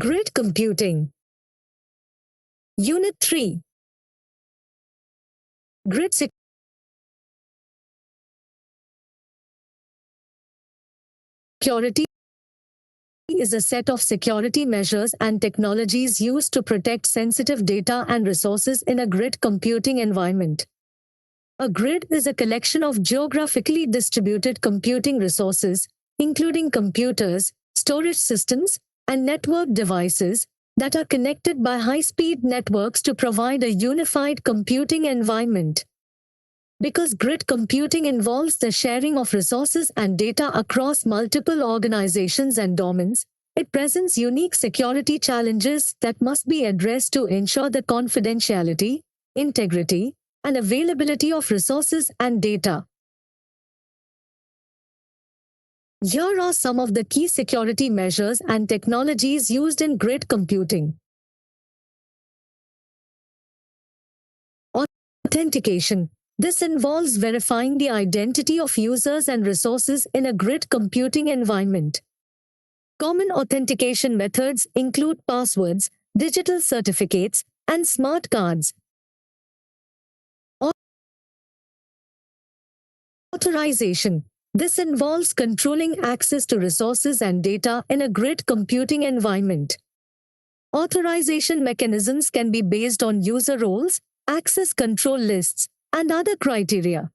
Grid computing. Unit 3. Grid security is a set of security measures and technologies used to protect sensitive data and resources in a grid computing environment. A grid is a collection of geographically distributed computing resources, including computers, storage systems, and network devices that are connected by high-speed networks to provide a unified computing environment. Because grid computing involves the sharing of resources and data across multiple organizations and domains, it presents unique security challenges that must be addressed to ensure the confidentiality, integrity, and availability of resources and data. Here are some of the key security measures and technologies used in grid computing. Authentication. This involves verifying the identity of users and resources in a grid computing environment. Common authentication methods include passwords, digital certificates, and smart cards. Authorization. This involves controlling access to resources and data in a grid computing environment. Authorization mechanisms can be based on user roles, access control lists, and other criteria.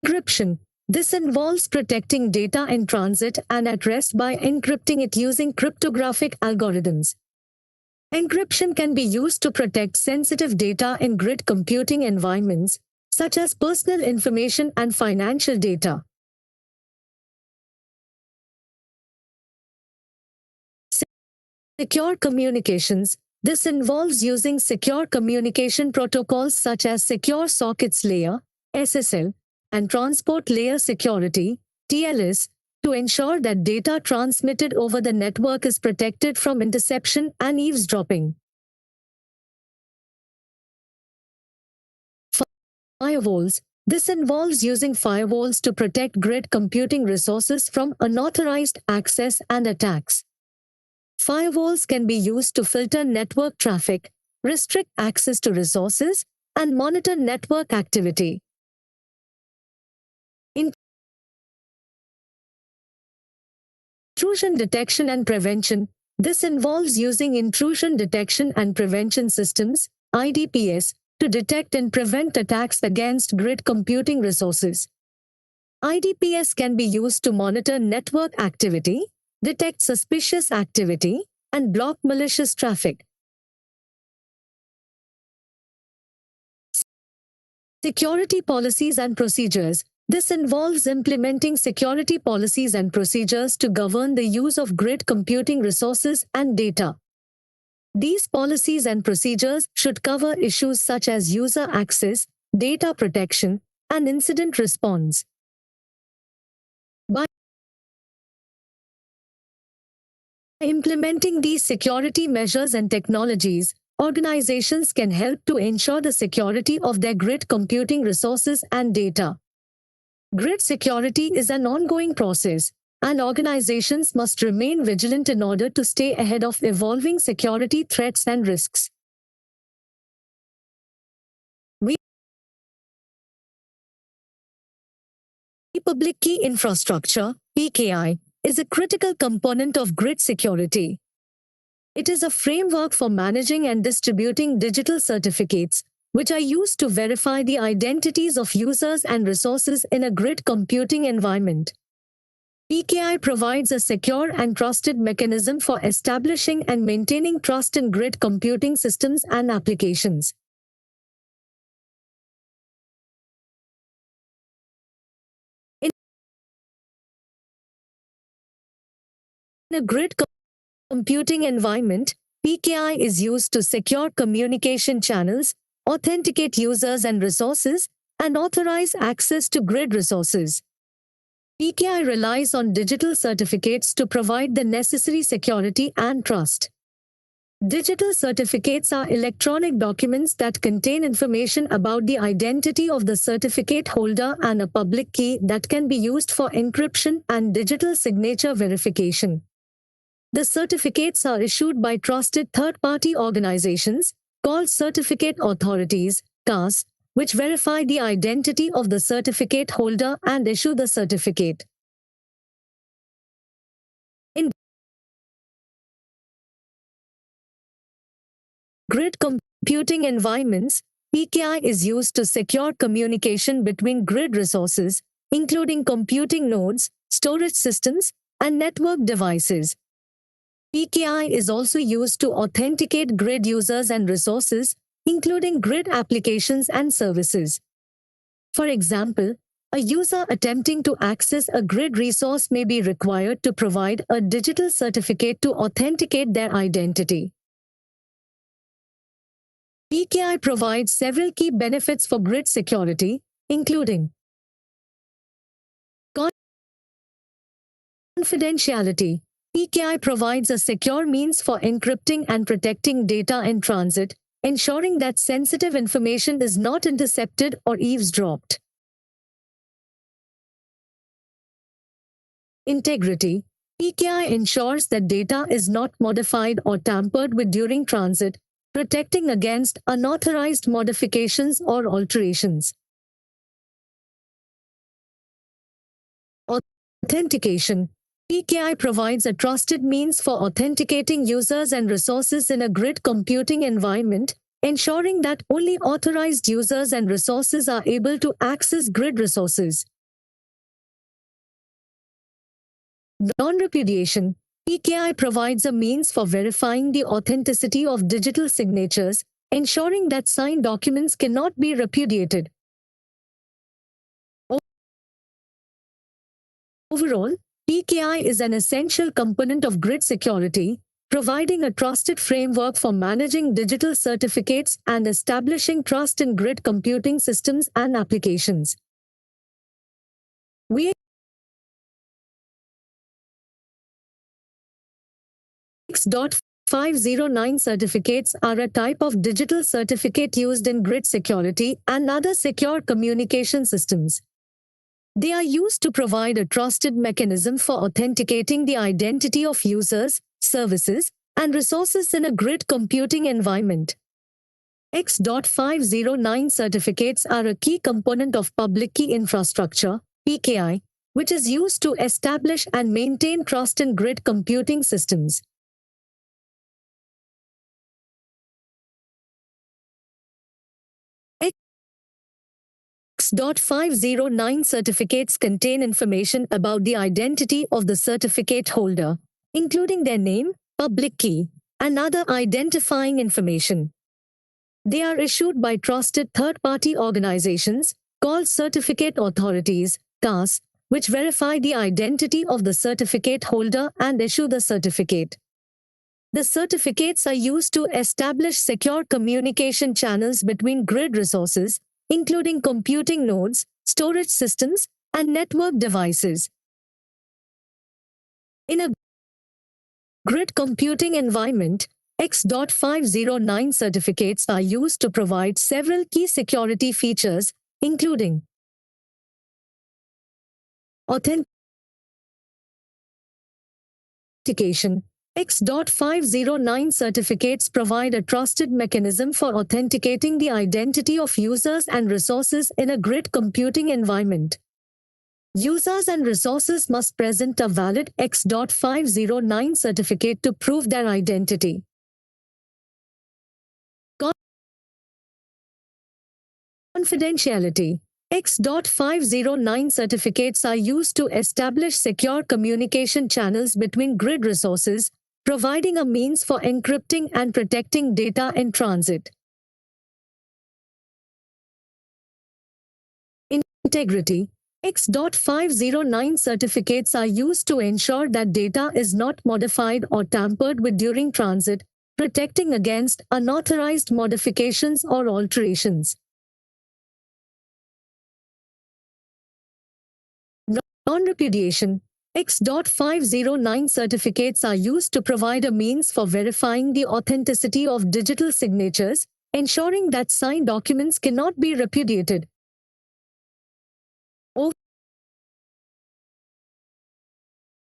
Encryption. This involves protecting data in transit and at rest by encrypting it using cryptographic algorithms. Encryption can be used to protect sensitive data in grid computing environments, such as personal information and financial data. Secure communications. This involves using secure communication protocols such as Secure Sockets Layer, SSL, and Transport Layer Security, TLS, to ensure that data transmitted over the network is protected from interception and eavesdropping. Firewalls. This involves using firewalls to protect grid computing resources from unauthorized access and attacks. Firewalls can be used to filter network traffic, restrict access to resources, and monitor network activity. Intrusion detection and prevention. This involves using intrusion detection and prevention systems, IDPS, to detect and prevent attacks against grid computing resources. IDPS can be used to monitor network activity, detect suspicious activity, and block malicious traffic. Security policies and procedures. This involves implementing security policies and procedures to govern the use of grid computing resources and data. These policies and procedures should cover issues such as user access, data protection, and incident response. By implementing these security measures and technologies, organizations can help to ensure the security of their grid computing resources and data. Grid security is an ongoing process, and organizations must remain vigilant in order to stay ahead of evolving security threats and risks. Public Key Infrastructure, PKI, is a critical component of grid security. It is a framework for managing and distributing digital certificates, which are used to verify the identities of users and resources in a grid computing environment. PKI provides a secure and trusted mechanism for establishing and maintaining trust in grid computing systems and applications. In a grid computing environment, PKI is used to secure communication channels, authenticate users and resources, and authorize access to grid resources. PKI relies on digital certificates to provide the necessary security and trust. Digital certificates are electronic documents that contain information about the identity of the certificate holder and a public key that can be used for encryption and digital signature verification. The certificates are issued by trusted third-party organizations called certificate authorities, CAS, which verify the identity of the certificate holder and issue the certificate. In grid computing environments, PKI is used to secure communication between grid resources, including computing nodes, storage systems, and network devices. PKI is also used to authenticate grid users and resources, including grid applications and services. For example, a user attempting to access a grid resource may be required to provide a digital certificate to authenticate their identity. PKI provides several key benefits for grid security, including confidentiality. PKI provides a secure means for encrypting and protecting data in transit, ensuring that sensitive information is not intercepted or eavesdropped. Integrity. PKI ensures that data is not modified or tampered with during transit, protecting against unauthorized modifications or alterations. Authentication. PKI provides a trusted means for authenticating users and resources in a grid computing environment, ensuring that only authorized users and resources are able to access grid resources. Non-repudiation. PKI provides a means for verifying the authenticity of digital signatures, ensuring that signed documents cannot be repudiated. Overall, PKI is an essential component of grid security, providing a trusted framework for managing digital certificates and establishing trust in grid computing systems and applications. X509 certificates are a type of digital certificate used in grid security and other secure communication systems. They are used to provide a trusted mechanism for authenticating the identity of users, services, and resources in a grid computing environment. X509 certificates are a key component of public key infrastructure, PKI, which is used to establish and maintain trust in grid computing systems. X509 certificates contain information about the identity of the certificate holder, including their name, public key, and other identifying information. They are issued by trusted third-party organizations called certificate authorities, CAS, which verify the identity of the certificate holder and issue the certificate. The certificates are used to establish secure communication channels between grid resources, including computing nodes, storage systems, and network devices. In a grid computing environment, X509 certificates are used to provide several key security features, including authentication. X509 certificates provide a trusted mechanism for authenticating the identity of users and resources in a grid computing environment. Users and resources must present a valid X509 certificate to prove their identity. Confidentiality. X509 certificates are used to establish secure communication channels between grid resources, providing a means for encrypting and protecting data in transit. Integrity. X509 certificates are used to ensure that data is not modified or tampered with during transit, protecting against unauthorized modifications or alterations. Non-repudiation. X509 certificates are used to provide a means for verifying the authenticity of digital signatures, ensuring that signed documents cannot be repudiated.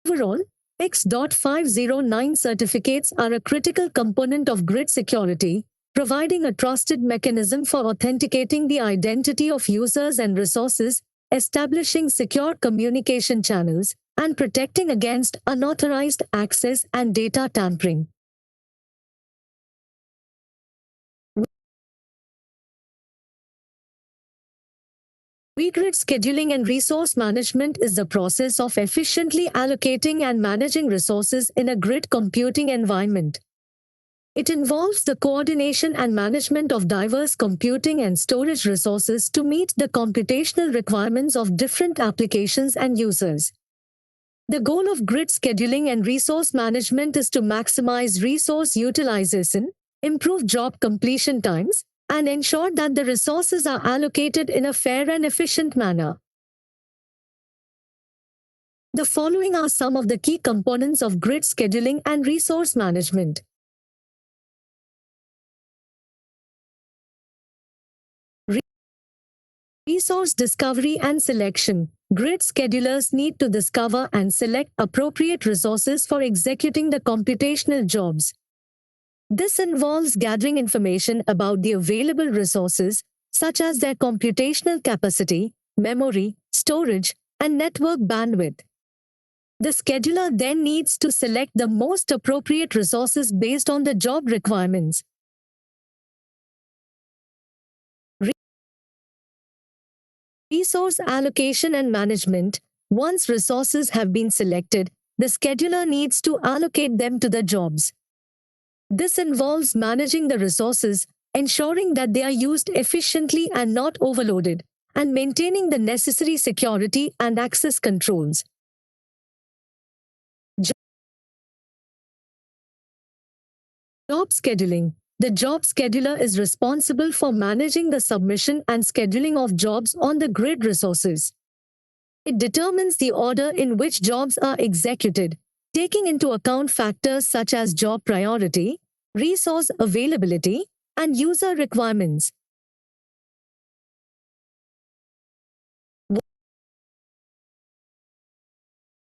Overall, X509 certificates are a critical component of grid security, providing a trusted mechanism for authenticating the identity of users and resources, establishing secure communication channels, and protecting against unauthorized access and data tampering. Grid scheduling and resource management is the process of efficiently allocating and managing resources in a grid computing environment. It involves the coordination and management of diverse computing and storage resources to meet the computational requirements of different applications and users. The goal of grid scheduling and resource management is to maximize resource utilization, improve job completion times, and ensure that the resources are allocated in a fair and efficient manner. The following are some of the key components of grid scheduling and resource management. Resource discovery and selection. Grid schedulers need to discover and select appropriate resources for executing the computational jobs. This involves gathering information about the available resources, such as their computational capacity, memory, storage, and network bandwidth. The scheduler then needs to select the most appropriate resources based on the job requirements. Resource allocation and management. Once resources have been selected, the scheduler needs to allocate them to the jobs. This involves managing the resources, ensuring that they are used efficiently and not overloaded, and maintaining the necessary security and access controls. Job scheduling. The job scheduler is responsible for managing the submission and scheduling of jobs on the grid resources. It determines the order in which jobs are executed, taking into account factors such as job priority, resource availability, and user requirements.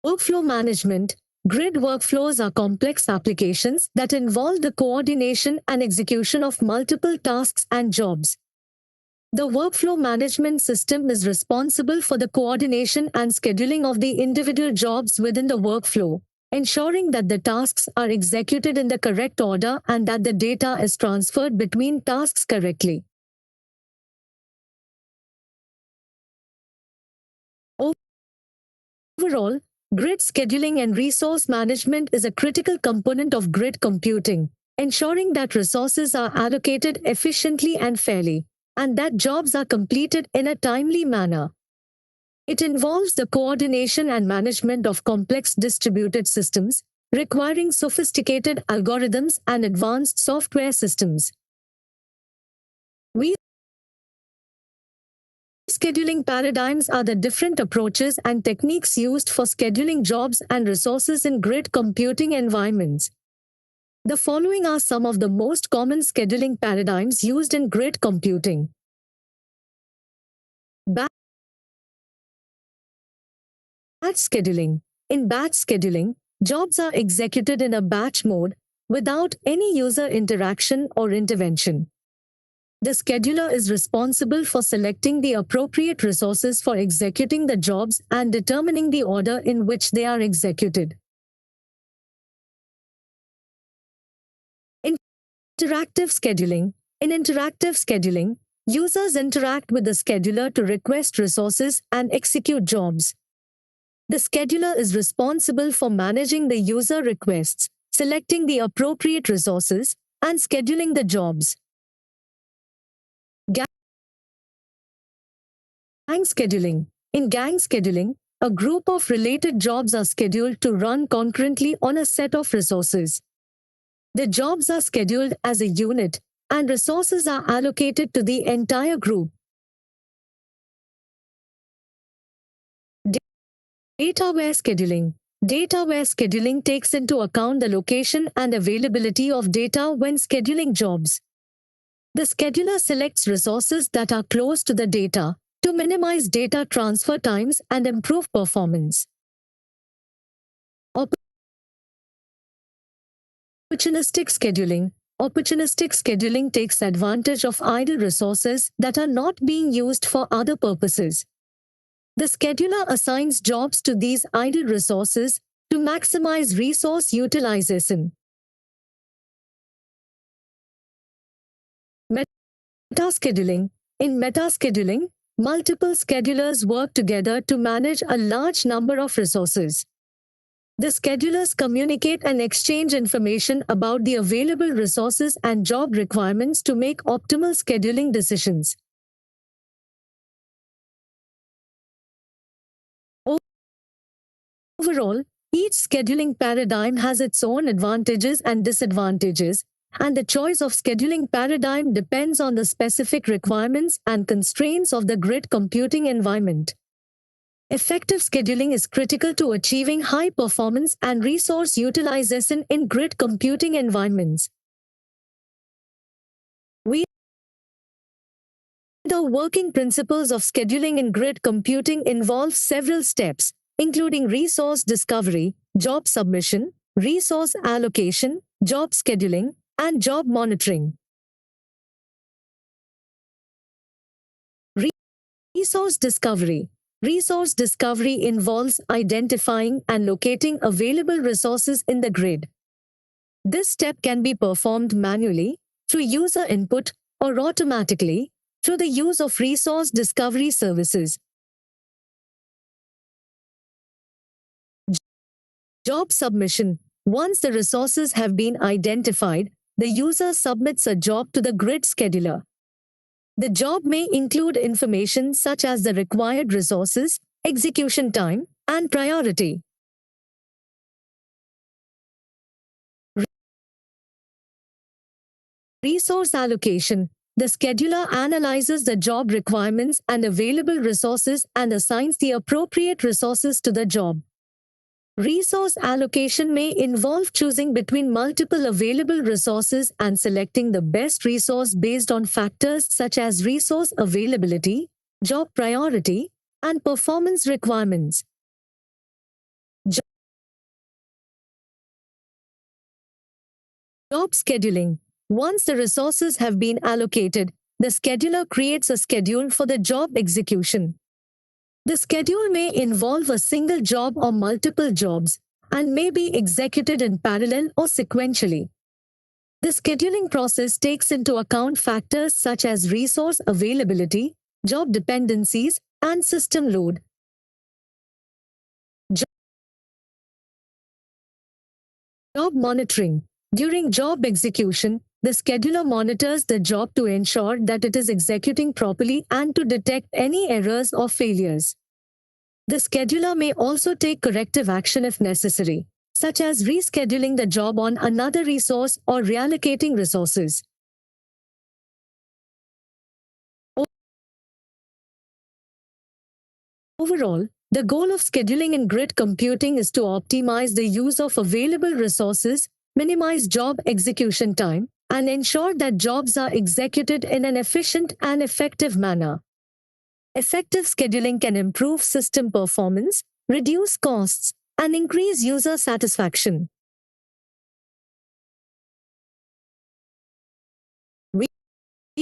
Workflow management. Grid workflows are complex applications that involve the coordination and execution of multiple tasks and jobs. The workflow management system is responsible for the coordination and scheduling of the individual jobs within the workflow, ensuring that the tasks are executed in the correct order and that the data is transferred between tasks correctly. Overall, grid scheduling and resource management is a critical component of grid computing, ensuring that resources are allocated efficiently and fairly, and that jobs are completed in a timely manner. It involves the coordination and management of complex distributed systems, requiring sophisticated algorithms and advanced software systems. Scheduling paradigms are the different approaches and techniques used for scheduling jobs and resources in grid computing environments. The following are some of the most common scheduling paradigms used in grid computing. Batch scheduling. In batch scheduling, jobs are executed in a batch mode without any user interaction or intervention. The scheduler is responsible for selecting the appropriate resources for executing the jobs and determining the order in which they are executed. Interactive scheduling. In interactive scheduling, users interact with the scheduler to request resources and execute jobs. The scheduler is responsible for managing the user requests, selecting the appropriate resources, and scheduling the jobs. Gang scheduling. In gang scheduling, a group of related jobs are scheduled to run concurrently on a set of resources. The jobs are scheduled as a unit, and resources are allocated to the entire group. Data-aware scheduling. Data where scheduling takes into account the location and availability of data when scheduling jobs. The scheduler selects resources that are close to the data to minimize data transfer times and improve performance. Opportunistic scheduling. Opportunistic scheduling takes advantage of idle resources that are not being used for other purposes. The scheduler assigns jobs to these idle resources to maximize resource utilization. Meta-scheduling. In meta-scheduling, multiple schedulers work together to manage a large number of resources. The schedulers communicate and exchange information about the available resources and job requirements to make optimal scheduling decisions. Overall, each scheduling paradigm has its own advantages and disadvantages, and the choice of scheduling paradigm depends on the specific requirements and constraints of the grid computing environment. Effective scheduling is critical to achieving high performance and resource utilization in grid computing environments. The working principles of scheduling in grid computing involve several steps, including resource discovery, job submission, resource allocation, job scheduling, and job monitoring. Resource discovery. Resource discovery involves identifying and locating available resources in the grid. This step can be performed manually, through user input, or automatically, through the use of resource discovery services. Job submission. Once the resources have been identified, the user submits a job to the grid scheduler. The job may include information such as the required resources, execution time, and priority. Resource allocation. The scheduler analyzes the job requirements and available resources and assigns the appropriate resources to the job. Resource allocation may involve choosing between multiple available resources and selecting the best resource based on factors such as resource availability, job priority, and performance requirements. Job scheduling. Once the resources have been allocated, the scheduler creates a schedule for the job execution. The schedule may involve a single job or multiple jobs and may be executed in parallel or sequentially. The scheduling process takes into account factors such as resource availability, job dependencies, and system load. Job monitoring. During job execution, the scheduler monitors the job to ensure that it is executing properly and to detect any errors or failures. The scheduler may also take corrective action if necessary, such as rescheduling the job on another resource or reallocating resources. Overall, the goal of scheduling in grid computing is to optimize the use of available resources, minimize job execution time, and ensure that jobs are executed in an efficient and effective manner. Effective scheduling can improve system performance, reduce costs, and increase user satisfaction.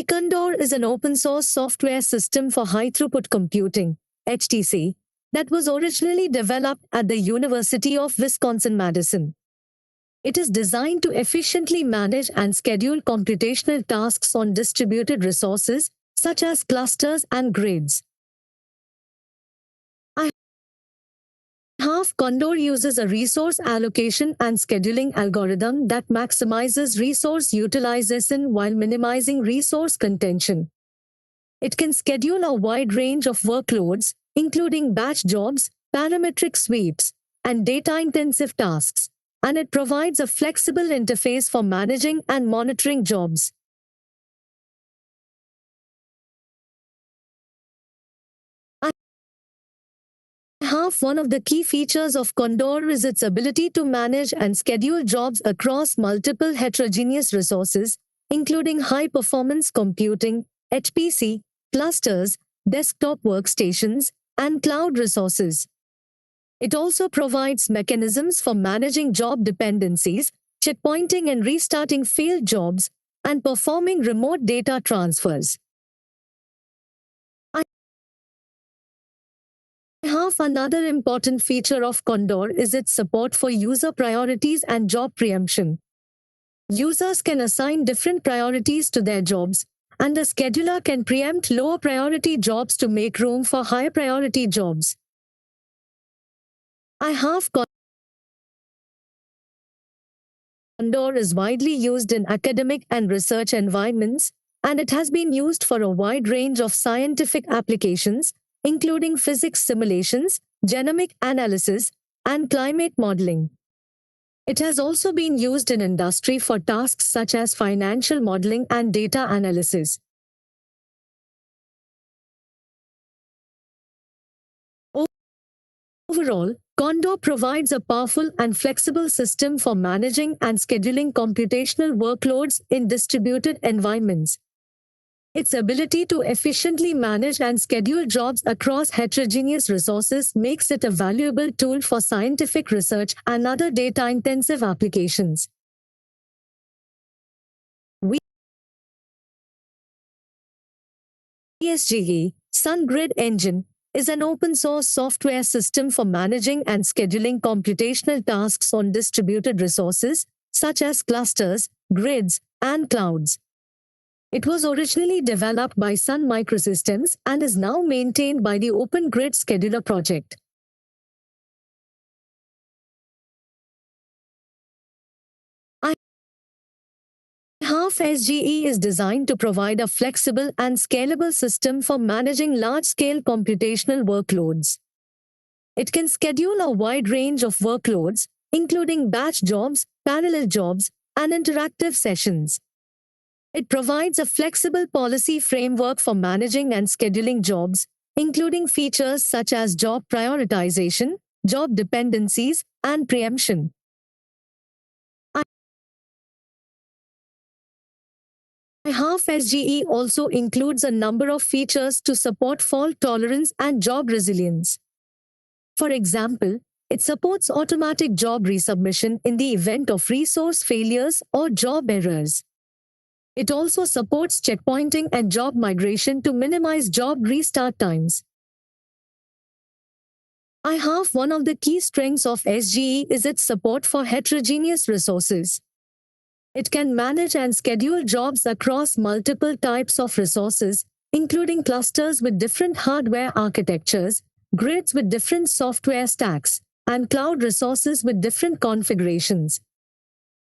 Condor is an open-source software system for high-throughput computing, HTC, that was originally developed at the University of Wisconsin-Madison. It is designed to efficiently manage and schedule computational tasks on distributed resources, such as clusters and grids. Condor uses a resource allocation and scheduling algorithm that maximizes resource utilization while minimizing resource contention. It can schedule a wide range of workloads, including batch jobs, parametric sweeps, and data-intensive tasks, and it provides a flexible interface for managing and monitoring jobs. have one of the key features of Condor is its ability to manage and schedule jobs across multiple heterogeneous resources, including high-performance computing, HPC, clusters, desktop workstations, and cloud resources. It also provides mechanisms for managing job dependencies, checkpointing and restarting failed jobs, and performing remote data transfers. I have another important feature of Condor is its support for user priorities and job preemption. Users can assign different priorities to their jobs, and the scheduler can preempt lower priority jobs to make room for higher priority jobs. Condor is widely used in academic and research environments, and it has been used for a wide range of scientific applications, including physics simulations, genomic analysis, and climate modeling. It has also been used in industry for tasks such as financial modeling and data analysis. Overall, Condor provides a powerful and flexible system for managing and scheduling computational workloads in distributed environments. Its ability to efficiently manage and schedule jobs across heterogeneous resources makes it a valuable tool for scientific research and other data-intensive applications. SGE, Sun Grid Engine, is an open-source software system for managing and scheduling computational tasks on distributed resources, such as clusters, grids, and clouds. It was originally developed by Sun Microsystems and is now maintained by the Open Grid Scheduler project. SGE is designed to provide a flexible and scalable system for managing large-scale computational workloads. It can schedule a wide range of workloads, including batch jobs, parallel jobs, and interactive sessions. It provides a flexible policy framework for managing and scheduling jobs, including features such as job prioritization, job dependencies, and preemption. SGE also includes a number of features to support fault tolerance and job resilience. For example, it supports automatic job resubmission in the event of resource failures or job errors. It also supports checkpointing and job migration to minimize job restart times. One of the key strengths of SGE is its support for heterogeneous resources. It can manage and schedule jobs across multiple types of resources, including clusters with different hardware architectures, grids with different software stacks, and cloud resources with different configurations.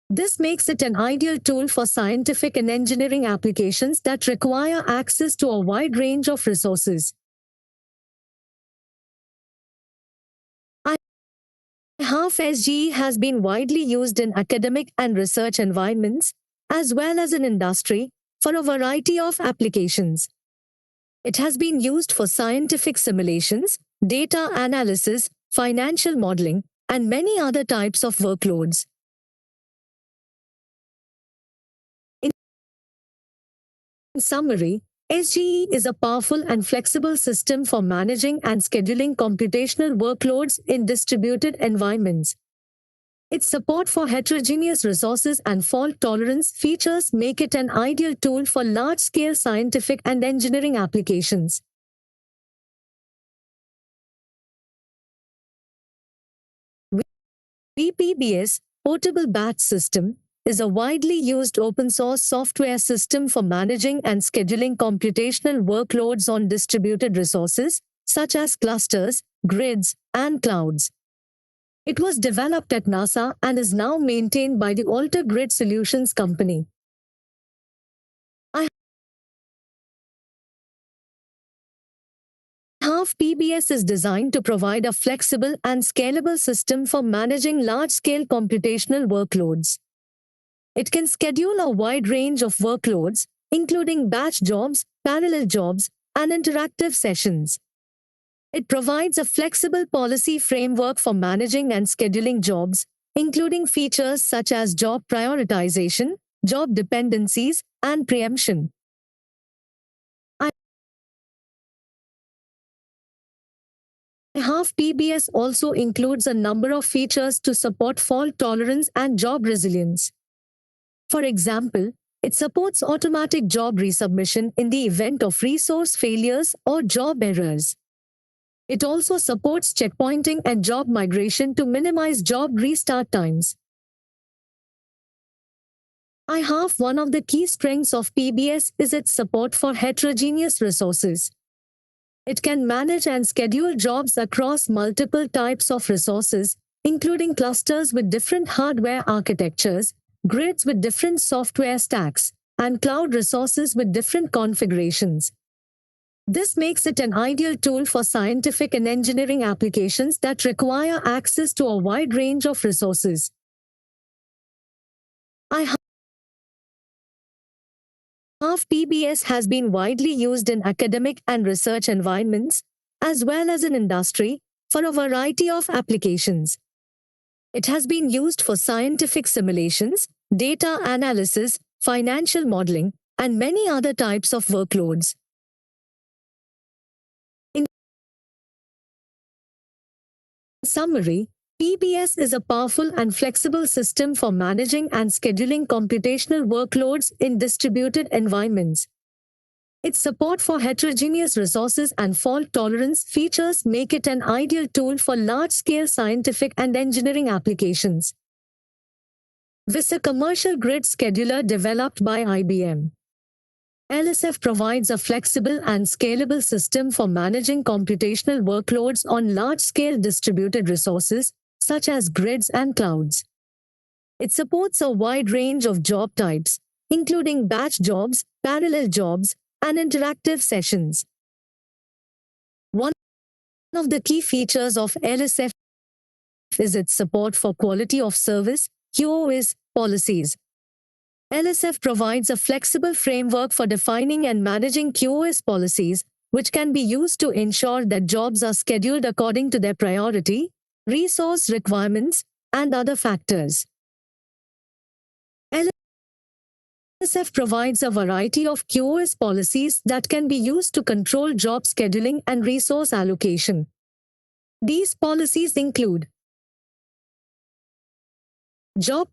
This makes it an ideal tool for scientific and engineering applications that require access to a wide range of resources. SGE has been widely used in academic and research environments, as well as in industry, for a variety of applications. It has been used for scientific simulations, data analysis, financial modeling, and many other types of workloads. In summary, SGE is a powerful and flexible system for managing and scheduling computational workloads in distributed environments. Its support for heterogeneous resources and fault tolerance features make it an ideal tool for large-scale scientific and engineering applications. VPBS, Portable Batch System, is a widely used open-source software system for managing and scheduling computational workloads on distributed resources, such as clusters, grids, and clouds. It was developed at NASA and is now maintained by the Alter Grid Solutions company. PBS is designed to provide a flexible and scalable system for managing large-scale computational workloads. It can schedule a wide range of workloads, including batch jobs, parallel jobs, and interactive sessions. It provides a flexible policy framework for managing and scheduling jobs, including features such as job prioritization, job dependencies, and preemption. PBS also includes a number of features to support fault tolerance and job resilience. For example, it supports automatic job resubmission in the event of resource failures or job errors. It also supports checkpointing and job migration to minimize job restart times. One of the key strengths of PBS is its support for heterogeneous resources. It can manage and schedule jobs across multiple types of resources, including clusters with different hardware architectures, grids with different software stacks, and cloud resources with different configurations. This makes it an ideal tool for scientific and engineering applications that require access to a wide range of resources. PBS has been widely used in academic and research environments, as well as in industry, for a variety of applications. It has been used for scientific simulations, data analysis, financial modeling, and many other types of workloads. In summary, PBS is a powerful and flexible system for managing and scheduling computational workloads in distributed environments. Its support for heterogeneous resources and fault tolerance features make it an ideal tool for large-scale scientific and engineering applications. This is a commercial grid scheduler developed by IBM. LSF provides a flexible and scalable system for managing computational workloads on large-scale distributed resources, such as grids and clouds. It supports a wide range of job types, including batch jobs, parallel jobs, and interactive sessions. One of the key features of LSF is its support for quality of service (QoS) policies. LSF provides a flexible framework for defining and managing QoS policies, which can be used to ensure that jobs are scheduled according to their priority, resource requirements, and other factors. LSF provides a variety of QoS policies that can be used to control job scheduling and resource allocation. These policies include job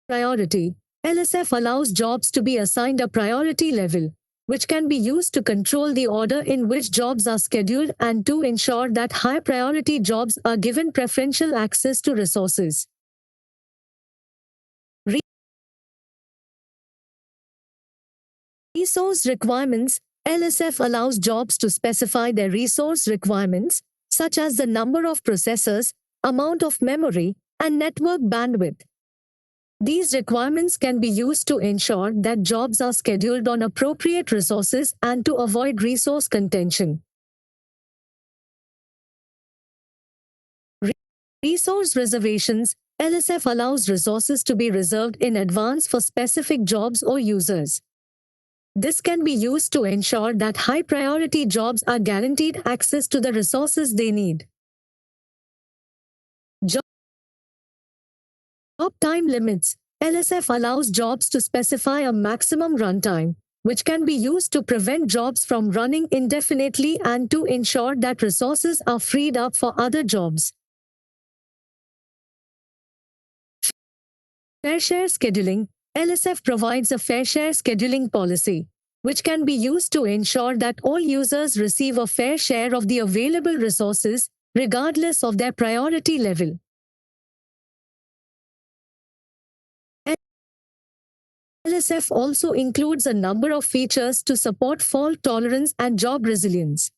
priority. LSF allows jobs to be assigned a priority level, which can be used to control the order in which jobs are scheduled and to ensure that high-priority jobs are given preferential access to resources. Resource requirements. LSF allows jobs to specify their resource requirements, such as the number of processors, amount of memory, and network bandwidth. These requirements can be used to ensure that jobs are scheduled on appropriate resources and to avoid resource contention. Resource reservations. LSF allows resources to be reserved in advance for specific jobs or users. This can be used to ensure that high-priority jobs are guaranteed access to the resources they need. Job time limits. LSF allows jobs to specify a maximum runtime, which can be used to prevent jobs from running indefinitely and to ensure that resources are freed up for other jobs. Fair share scheduling. LSF provides a fair share scheduling policy, which can be used to ensure that all users receive a fair share of the available resources, regardless of their priority level. LSF also includes a number of features to support fault tolerance and job resilience.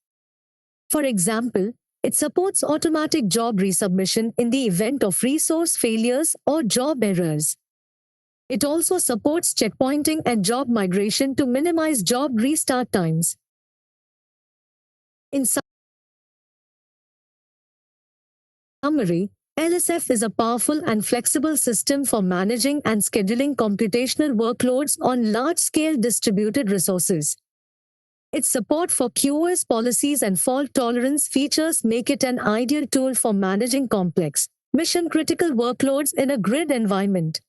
For example, it supports automatic job resubmission in the event of resource failures or job errors. It also supports checkpointing and job migration to minimize job restart times. In summary, LSF is a powerful and flexible system for managing and scheduling computational workloads on large-scale distributed resources. Its support for QoS policies and fault tolerance features make it an ideal tool for managing complex, mission-critical workloads in a grid environment.